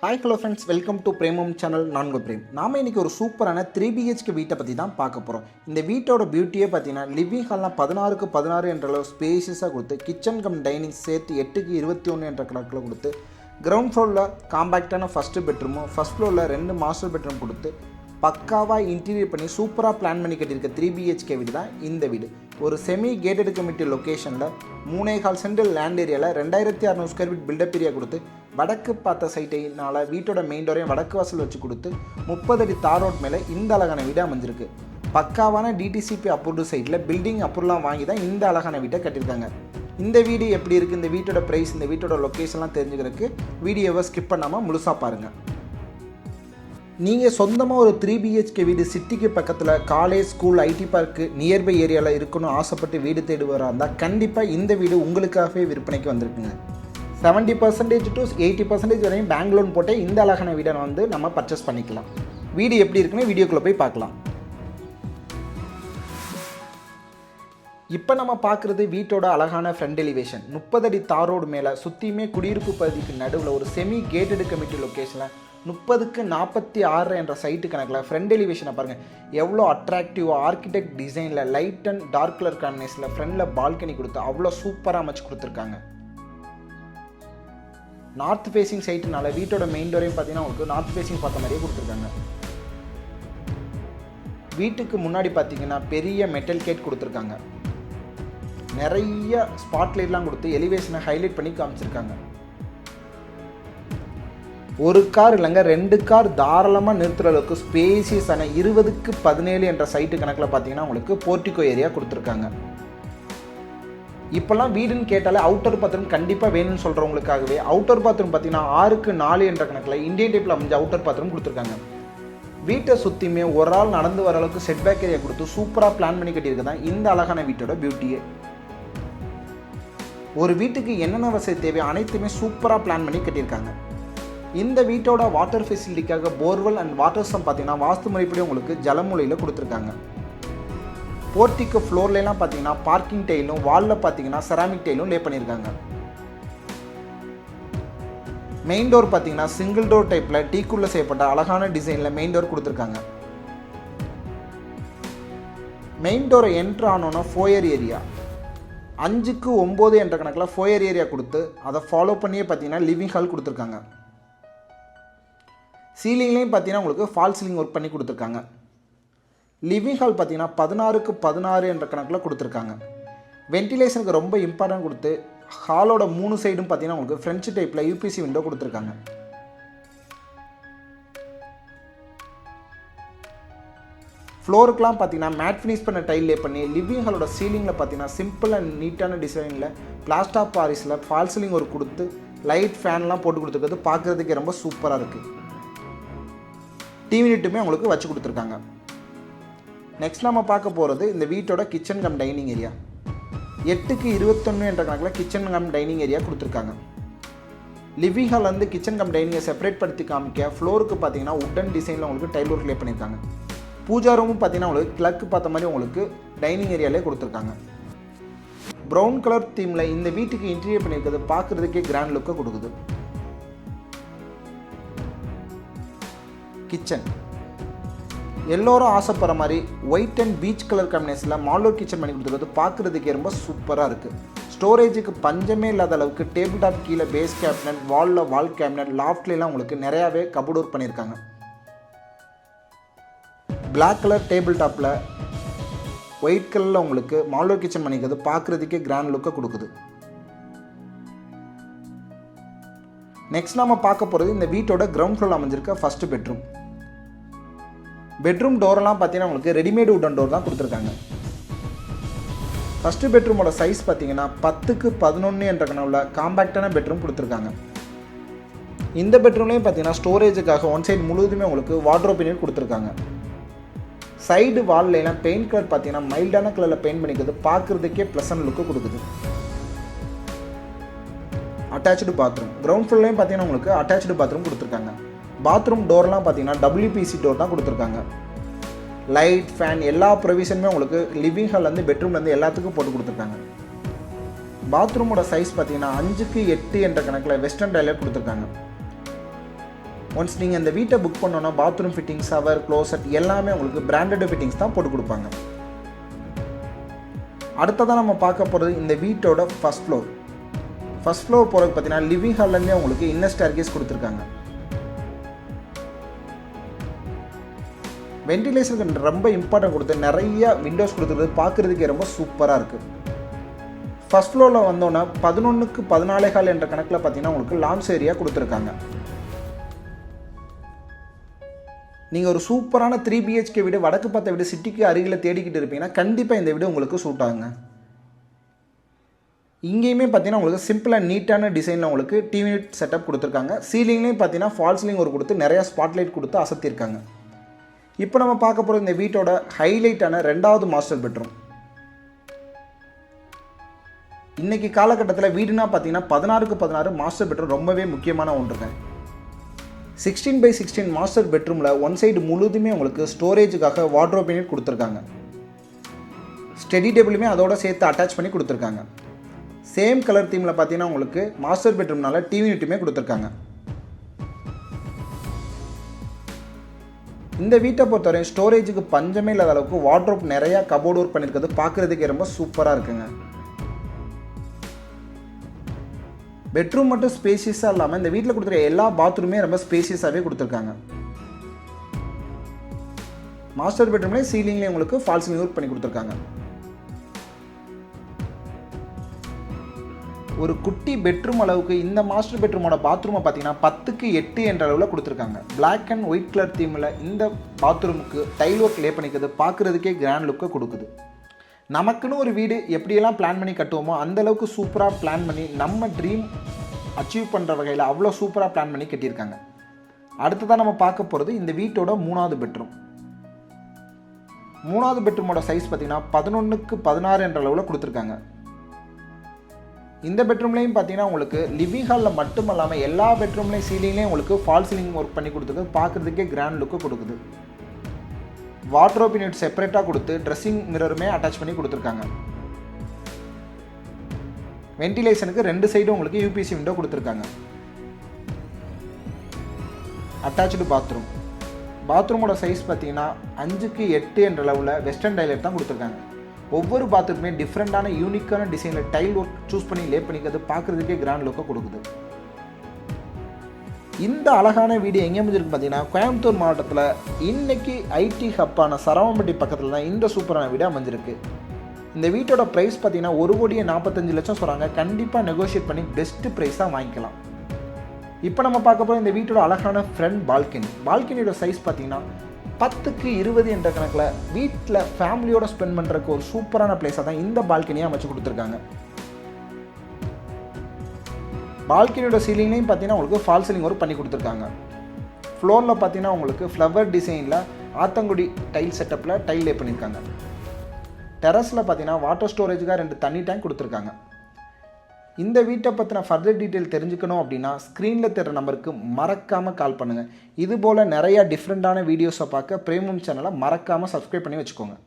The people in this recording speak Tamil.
Hi hello friends, welcome to Premam channel. நான்கு பிரேம். நாம் இன்றைக்கி ஒரு சூப்பரான 3BHK வீட்டை பற்றி தான் பார்க்க போகிறோம். இந்த வீட்டோட பியூட்டியே பார்த்தீங்கன்னா லிவிங் ஹால்லாம் 16க்கு 16 என்ற அளவு ஸ்பேஷியஸாக கொடுத்து, கிச்சன் கம் டைனிங் சேர்த்து 8க்கு 21 என்ற கணக்கில் கொடுத்து, கிரவுண்ட் ஃப்ளோரில் காம்பேக்டான ஃபஸ்ட்டு பெட்ரூமும் ஃபஸ்ட் ஃப்ளோரில் 2 மாஸ்டர் பெட்ரூம் கொடுத்து பக்காவாக இன்டீரியர் பண்ணி சூப்பராக பிளான் பண்ணி கட்டியிருக்க 3BHK வீடு தான் இந்த வீடு. ஒரு செமி கேட்டட் கமிட்டி லொக்கேஷனில் 3.25 சென்ட் லேண்ட் ஏரியாவில் 2600 ஸ்கொயர் ஃபீட் பில்டப் ஏரியா கொடுத்து, வடக்கு பார்த்த சைட்டினால் வீட்டோட மெயின் டோரையும் வடக்கு வாசல் வச்சு கொடுத்து 30 அடி தார் ரோட் மேலே இந்த அழகான வீடு அமைஞ்சிருக்கு. பக்காவான டிடிசிபி அப்ரூவ்டு சைட்டில் பில்டிங் அப்ரூவ்லாம் வாங்கி தான் இந்த அழகான வீட்டை கட்டியிருக்காங்க. இந்த வீடு எப்படி இருக்குது, இந்த வீட்டோட ப்ரைஸ், இந்த வீட்டோட லொக்கேஷன்லாம் தெரிஞ்சுக்கிறதுக்கு வீடியோவை ஸ்கிப் பண்ணாமல் முழுசாக பாருங்கள். நீங்கள் சொந்தமாக ஒரு 3BHK வீடு சிட்டிக்கு பக்கத்தில் college, school, ID park nearby ஏரியாவில் இருக்கணும் ஆசைப்பட்டு வீடு தேடுவராக இருந்தால் கண்டிப்பாக இந்த வீடு உங்களுக்காகவே விற்பனைக்கு வந்திருக்குங்க. 70% to 80% வரையும் பேங்க் லோன் போட்டு இந்த அழகான வீடை நம்ம பர்ச்சேஸ் பண்ணிக்கலாம். வீடு எப்படி இருக்குன்னு வீடியோக்குள்ளே போய் பார்க்கலாம். இப்போ நம்ம பார்க்குறது வீட்டோட அழகான ஃப்ரண்ட் எலிவேஷன். 30 அடி தார் ரோடு மேலே சுற்றியுமே குடியிருப்பு பகுதிக்கு நடுவில் ஒரு செமி கேட்டடு கமிட்டி லொக்கேஷனில் 30க்கு 46 என்ற சைட்டு கணக்கில் ஃப்ரண்ட் எலிவேஷனை பாருங்கள். எவ்வளோ அட்ராக்டிவாக ஆர்கிடெக்ட் டிசைனில் லைட் அண்ட் டார்க் கலர் காம்பினேஷனில் ஃப்ரண்டில் பால்கனி கொடுத்து அவ்வளோ சூப்பராக அமைச்சு கொடுத்துருக்காங்க. நார்த் ஃபேஸிங் சைட்டுனால வீட்டோட மெயின் டோரையும் பார்த்தீங்கன்னா உங்களுக்கு நார்த் ஃபேஸிங் பார்த்த மாதிரியே கொடுத்துருக்காங்க. வீட்டுக்கு முன்னாடி பார்த்தீங்கன்னா பெரிய மெட்டல் கேட் கொடுத்துருக்காங்க. நிறைய ஸ்பாட்லைட்லாம் கொடுத்து எலிவேஷனை ஹைலைட் பண்ணி காமிச்சிருக்காங்க. ஒரு கார் இல்லைங்க, 2 கார் தாராளமாக நிறுத்துகிற அளவுக்கு ஸ்பேசியஸான 20க்கு 17 என்ற சைட்டு கணக்கில் பார்த்தீங்கன்னா உங்களுக்கு போர்ட்டிகோ ஏரியா கொடுத்துருக்காங்க. இப்போல்லாம் வீடுன்னு கேட்டாலே அவுட்டர் பாத்ரூம் கண்டிப்பாக வேணும்னு சொல்கிறவங்களுக்காகவே அவுட்டர் பாத்ரூம் பார்த்தீங்கன்னா 6க்கு 4 என்ற கணக்கில் இந்தியன் டைப்பில் அமைஞ்ச அவுட்டர் பாத்ரூம் கொடுத்துருக்காங்க. வீட்டை சுற்றியுமே ஒரு ஆள் நடந்து வர அளவுக்கு செட்பேக் ஏரியா கொடுத்து சூப்பராக பிளான் பண்ணி கட்டியிருக்கு தான் இந்த அழகான வீட்டோட பியூட்டியே. ஒரு வீட்டுக்கு என்னென்ன வசதி தேவை அனைத்துமே சூப்பராக பிளான் பண்ணி கட்டியிருக்காங்க. இந்த வீட்டோட வாட்டர் ஃபெசிலிட்டிக்காக போர்வெல் அண்ட் வாட்டர் சம் பார்த்தீங்கன்னா வாஸ்து முறைப்படி உங்களுக்கு ஜலமூலையில் கொடுத்துருக்காங்க. போர்ட்டிக்கு ஃப்ளோர்லாம் பார்த்தீங்கன்னா பார்க்கிங் டைலும், வாலில் பார்த்தீங்கன்னா செராமிக் டைலும் லே பண்ணியிருக்காங்க. மெயின் டோர் பார்த்தீங்கன்னா சிங்கிள் டோர் டைப்பில் டீக்குள்ளே செய்யப்பட்ட அழகான டிசைனில் மெயின் டோர் கொடுத்துருக்காங்க. மெயின் டோரை என்ட்ரு ஆனோன்னா ஃபோயர் ஏரியா 5க்கு 9 என்ற கணக்கில் ஃபோயர் ஏரியா கொடுத்து அதை ஃபாலோ பண்ணியே பார்த்தீங்கன்னா லிவிங் ஹால் கொடுத்துருக்காங்க. சீலிங்லேயும் பார்த்தீங்கன்னா உங்களுக்கு ஃபால் சீலிங் ஒர்க் பண்ணி கொடுத்துருக்காங்க. லிவிங் ஹால் பார்த்தீங்கன்னா 16க்கு 16 என்ற கணக்கில் கொடுத்துருக்காங்க. வென்டிலேஷனுக்கு ரொம்ப இம்பார்ட்டன்ட் கொடுத்து ஹாலோட 3 சைடும் பார்த்தீங்கன்னா உங்களுக்கு ஃப்ரெஞ்சு டைப்பில் யூபிசி விண்டோ கொடுத்துருக்காங்க. ஃப்ளோருக்குலாம் பார்த்தீங்கன்னா மேட் ஃபினிஷ் பண்ண டைல் லே பண்ணி லிவிங் ஹாலோட சீலிங்கில் பார்த்தீங்கன்னா சிம்பிள் அண்ட் நீட்டான டிசைனில் பிளாஸ்டர் ஆஃப் பாரிஸில் ஃபால் சீலிங் ஒரு கொடுத்து லைட் ஃபேன்லாம் போட்டு கொடுத்துருக்கிறது பார்க்குறதுக்கே ரொம்ப சூப்பராக இருக்குது. டிவி யூனிட்டுமே உங்களுக்கு வச்சு கொடுத்துருக்காங்க. நெக்ஸ்ட் நம்ம பார்க்க போகிறது இந்த வீட்டோட கிச்சன் கம் டைனிங் ஏரியா. 8க்கு 21 என்ற கணக்கில் கிச்சன் கம் டைனிங் ஏரியா கொடுத்துருக்காங்க. லிவிங் ஹால் வந்து கிச்சன் கம் டைனிங்கை செப்பரேட் படுத்தி காமிக்க ஃப்ளோருக்கு பார்த்தீங்கன்னா உட்டன் டிசைனில் உங்களுக்கு டைல் ஒர்க் லே பண்ணியிருக்காங்க. பூஜா ரூமும் பார்த்தீங்கன்னா உங்களுக்கு கிழக்கு பார்த்த மாதிரி உங்களுக்கு டைனிங் ஏரியாலே கொடுத்துருக்காங்க. ப்ரௌன் கலர் தீமில் இந்த வீட்டுக்கு இன்டீரியர் பண்ணியிருக்கிறது பார்க்குறதுக்கே கிராண்ட் லுக்கை கொடுக்குது. கிச்சன் எல்லோரும் ஆசைப்படுற மாதிரி ஒயிட் அண்ட் பீச் கலர் காம்பினேஷனில் மாடலர் கிச்சன் பண்ணி கொடுத்துருக்கிறது பார்க்குறதுக்கே ரொம்ப சூப்பராக இருக்குது. ஸ்டோரேஜுக்கு பஞ்சமே இல்லாத அளவுக்கு டேபிள் டாப் கீழே பேஸ் கேபினட், வாலில் வால் கேபினட், லாஃப்ட்லாம் உங்களுக்கு நிறையாவே கபோர்ட் ஒர்க் பண்ணியிருக்காங்க. பிளாக் கலர் டேபிள் டாப்பில் ஒயிட் கலரில் உங்களுக்கு மாடலர் கிச்சன் பண்ணிக்கிறது பார்க்குறதுக்கே கிராண்ட் லுக்கை கொடுக்குது. நெக்ஸ்ட் நம்ம பார்க்க போகிறது இந்த வீட்டோட கிரவுண்ட் ஃப்ளோரில் அமைஞ்சிருக்க ஃபஸ்ட்டு பெட்ரூம். பெட்ரூம் டோரெல்லாம் பார்த்தீங்கன்னா உங்களுக்கு ரெடிமேடு உட்டன் டோர் தான் கொடுத்துருக்காங்க. ஃபஸ்ட்டு பெட்ரூமோட சைஸ் பார்த்தீங்கன்னா 10க்கு 11 என்ற கனவில் காம்பேக்டான பெட்ரூம் கொடுத்துருக்காங்க. இந்த பெட்ரூம்லேயும் பார்த்தீங்கன்னா ஸ்டோரேஜுக்காக ஒன் சைடு முழுவதுமே உங்களுக்கு வார்ட்ரோப் யூனிட் கொடுத்துருக்காங்க. சைடு வால்லாம் பெயிண்ட் கலர் பார்த்தீங்கன்னா மைல்டான கலரில் பெயிண்ட் பண்ணிக்கிறது பார்க்குறதுக்கே ப்ளசன்ட் லுக்கு கொடுக்குது. Attach bathroom. கிரவுண்ட் ஃப்ளோர்லேயும் பார்த்தீங்கன்னா உங்களுக்கு அட்டாச்சு பாத்ரூம் கொடுத்துருக்காங்க. பாத்ரூம் டோர்லாம் பார்த்தீங்கன்னா WPC டோர் தான் கொடுத்துருக்காங்க. லைட், ஃபேன் எல்லா ப்ரொவிஷனுமே உங்களுக்கு லிவிங் ஹால்லேருந்து பெட்ரூம்லேருந்து எல்லாத்துக்கும் போட்டு கொடுத்துருக்காங்க. பாத்ரூமோட சைஸ் பார்த்தீங்கன்னா 5க்கு 8 என்ற கணக்கில் வெஸ்டர்ன் டைலர் கொடுத்துருக்காங்க. ஒன்ஸ் நீங்கள் இந்த வீட்டை புக் பண்ணோன்னா பாத்ரூம் ஃபிட்டிங்ஸ், ஷவர், க்ளோசெட் எல்லாமே உங்களுக்கு பிராண்டட் ஃபிட்டிங்ஸ் தான் போட்டு கொடுப்பாங்க. அடுத்ததான் நம்ம பார்க்க போகிறது இந்த வீட்டோட ஃபர்ஸ்ட் ஃப்ளோர். ஃபர்ஸ்ட் ஃப்ளோர் போகிறதுக்கு பார்த்தீங்கன்னா லிவிங் ஹால்லேருந்தே உங்களுக்கு இன்னர் ஸ்டேர்கேஸ் கொடுத்துருக்காங்க. வென்டிலேஷனுக்கு ரொம்ப இம்பார்ட்டன்ட் கொடுத்து நிறைய விண்டோஸ் கொடுத்துருக்குது, பார்க்குறதுக்கே ரொம்ப சூப்பராக இருக்குது. ஃபர்ஸ்ட் ஃப்ளோரில் வந்தோன்னா 11க்கு 14.25 என்ற கணக்கில் பார்த்தீங்கன்னா உங்களுக்கு லான்ச் ஏரியா கொடுத்துருக்காங்க. நீங்கள் ஒரு சூப்பரான 3 BHK வீடு வடக்கு பார்த்த வீடு சிட்டிக்கு அருகில் தேடிக்கிட்டு இருப்பீங்கன்னா கண்டிப்பாக இந்த வீடு உங்களுக்கு சூட் ஆகுங்க. இங்கேயுமே பார்த்தீங்கன்னா உங்களுக்கு சிம்பிளாக நீட்டான டிசைனில் உங்களுக்கு டிவி செட்டப் கொடுத்துருக்காங்க. சீலிங்லேயும் பார்த்தீங்கன்னா ஃபால் சீலிங் ஒரு கொடுத்து நிறையா ஸ்பாட்லைட் கொடுத்து அசத்திருக்காங்க. இப்போ நம்ம பார்க்க போகிற இந்த வீட்டோட ஹைலைட்டான 2வது மாஸ்டர் பெட்ரூம். இன்றைக்கி காலகட்டத்தில் வீடுனா பார்த்தீங்கன்னா 16க்கு 16 மாஸ்டர் பெட்ரூம் ரொம்பவே முக்கியமான ஒன்றுங்க. 16x16 மாஸ்டர் பெட்ரூமில் ஒன் சைடு முழுதுமே உங்களுக்கு ஸ்டோரேஜுக்காக வார்ட்ரோப் யூனிட் கொடுத்துருக்காங்க. ஸ்டடி டேபிளுமே அதோட சேர்த்து அட்டாச் பண்ணி கொடுத்துருக்காங்க. சேம் கலர் தீமில் பார்த்தீங்கன்னா உங்களுக்கு மாஸ்டர் பெட்ரூம்னால டிவி யூனிட்டுமே கொடுத்துருக்காங்க. இந்த வீட்டை பொறுத்தவரையும் ஸ்டோரேஜுக்கு பஞ்சமே இல்லாத அளவுக்கு வார்ட்ரோப் நிறையா கபோர்ட் ஒர்க் பண்ணியிருக்கிறது பார்க்குறதுக்கே ரொம்ப சூப்பராக இருக்குங்க. பெட்ரூம் மட்டும் ஸ்பேசியஸாக இல்லாமல் இந்த வீட்டில் கொடுத்துருக்க எல்லா பாத்ரூமே ரொம்ப ஸ்பேசியஸாகவே கொடுத்துருக்காங்க. மாஸ்டர் பெட்ரூம்லேயே சீலிங்லேயே உங்களுக்கு ஃபால் சீலிங் ஒர்க் பண்ணி கொடுத்துருக்காங்க. ஒரு குட்டி பெட்ரூம் அளவுக்கு இந்த மாஸ்டர் பெட்ரூமோட பாத்ரூமை பார்த்தீங்கன்னா 10க்கு 8 என்ற அளவில் கொடுத்துருக்காங்க. பிளாக் அண்ட் ஒயிட் கலர் தீமில் இந்த பாத்ரூமுக்கு டைல் ஒர்க் லே பண்ணிக்கிறது பார்க்குறதுக்கே கிராண்ட் லுக்கை கொடுக்குது. நமக்குன்னு ஒரு வீடு எப்படியெல்லாம் பிளான் பண்ணி கட்டுவோமோ அந்தளவுக்கு சூப்பராக பிளான் பண்ணி நம்ம ட்ரீம் அச்சீவ் பண்ணுற வகையில் அவ்வளோ சூப்பராக பிளான் பண்ணி கட்டியிருக்காங்க. அடுத்ததான் நம்ம பார்க்க போகிறது இந்த வீட்டோட 3வது பெட்ரூம். 3வது பெட்ரூமோட சைஸ் பார்த்திங்கன்னா 11க்கு 16 என்ற அளவில் கொடுத்துருக்காங்க. இந்த பெட்ரூம்லேயும் பார்த்தீங்கன்னா உங்களுக்கு லிவிங் ஹாலில் மட்டும் இல்லாமல் எல்லா பெட்ரூம்லேயும் சீலிங்லேயும் உங்களுக்கு ஃபால் சீலிங் ஒர்க் பண்ணி கொடுத்துருக்கு, பார்க்குறதுக்கே கிராண்ட் லுக்கு கொடுக்குது. வார்ட்ரோப் யூனிட் செப்பரேட்டாக கொடுத்து ட்ரெஸ்ஸிங் மிரருமே அட்டாச் பண்ணி கொடுத்துருக்காங்க. வென்டிலேஷனுக்கு 2 சைடும் உங்களுக்கு யூபிசி விண்டோ கொடுத்துருக்காங்க. அட்டாச்சு பாத்ரூமோட சைஸ் பார்த்தீங்கன்னா 5க்கு 8 என்ற அளவில் வெஸ்டர்ன் டைலட் தான் கொடுத்துருக்காங்க. ஒவ்வொரு பாத்ரூமே டிஃப்ரெண்ட்டான யூனிக்கான டிசைனில் டைல் ஒர்க் சூஸ் பண்ணி லே பண்ணிக்கிறது பார்க்குறதுக்கே கிராண்ட் லுக்கை கொடுக்குது. இந்த அழகான வீடு எங்கே அமைஞ்சிருக்கு பார்த்தீங்கன்னா கோயம்புத்தூர் மாவட்டத்தில் இன்னைக்கு ஐடி ஹப்பான சரவம்பட்டி பக்கத்தில் தான் இந்த சூப்பரான வீடு அமைஞ்சிருக்கு. இந்த வீட்டோட ப்ரைஸ் பார்த்தீங்கன்னா 1,45,00,000 சொல்கிறாங்க. கண்டிப்பாக நெகோஷியேட் பண்ணி பெஸ்ட்டு ப்ரைஸாக வாங்கிக்கலாம். இப்போ நம்ம பார்க்க போகிற இந்த வீட்டோட அழகான ஃப்ரண்ட் பால்கனியோட சைஸ் பார்த்தீங்கன்னா 10க்கு 20 என்ற கணக்கில் வீட்டில் ஃபேமிலியோட ஸ்பெண்ட் பண்ணுறதுக்கு ஒரு சூப்பரான பிளேஸாக தான் இந்த பால்கனியை அமைச்சு கொடுத்துருக்காங்க. பால்கனியோட சீலிங்லையும் பார்த்தீங்கன்னா உங்களுக்கு ஃபால் சீலிங் ஒர்க் பண்ணி கொடுத்துருக்காங்க. ஃப்ளோரில் பார்த்தீங்கன்னா உங்களுக்கு ஃப்ளவர் டிசைனில் ஆத்தங்குடி டைல் செட்டப்பில் டைல் லே பண்ணியிருக்காங்க. டெரஸில் பார்த்தீங்கன்னா வாட்டர் ஸ்டோரேஜுக்காக 2 தண்ணி டேங்க் கொடுத்துருக்காங்க. இந்த வீட்டை பற்றின ஃபர்தர் டீட்டெயில் தெரிஞ்சுக்கணும் அப்படின்னா ஸ்க்ரீனில் தெரிகிற நம்பருக்கு மறக்காமல் கால் பண்ணுங்கள். இதுபோல் நிறையா டிஃப்ரெண்ட்டான வீடியோஸை பார்க்க பிரேமம் சேனலை மறக்காமல் சப்ஸ்கிரைப் பண்ணி வச்சுக்கோங்க.